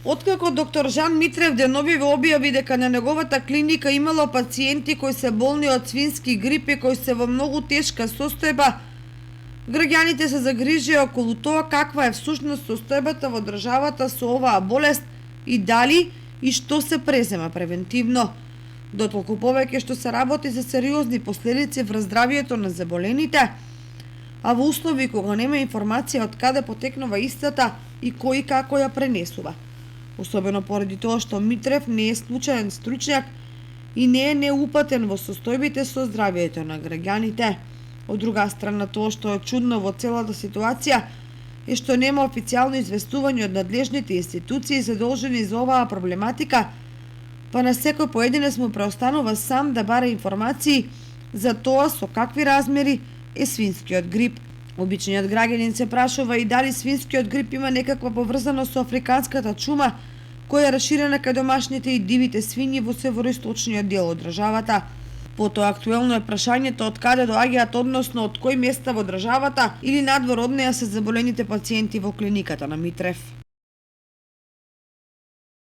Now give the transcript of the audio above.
Откако доктор Жан Митрев деновиве објави дека на неговата клиника имало пациенти кои се болни од свински грип и кои се во многу тешка состојба, граѓаните се загрижија околу тоа каква е всушност состојбата во државата со оваа болест и дали и што се презема превентивно. Дотолку повеќе што се работи за сериозни последици врз здравието на заболените, а во услови кога нема информација од каде потекнува истата и кој како ја пренесува. Особено поради тоа што Митрев не е случаен стручњак и не е неупатен во состојбите со здравието на граѓаните. Од друга страна, тоа што е чудно во целата ситуација е што нема официјално известување од надлежните институции задолжени за оваа проблематика, па на секој поединец му преостанува сам да бара информации за тоа со какви размери е свинскиот грип. Обичниот граѓанин се прашува и дали свинскиот грип има некаква поврзаност со африканската чума, која е раширена кај домашните и дивите свињи во североисточниот дел од државата. Потоа актуелно е прашањето од каде доаѓаат, односно од кои места во државата или надвор од неа се заболените пациенти во клиниката на Митрев.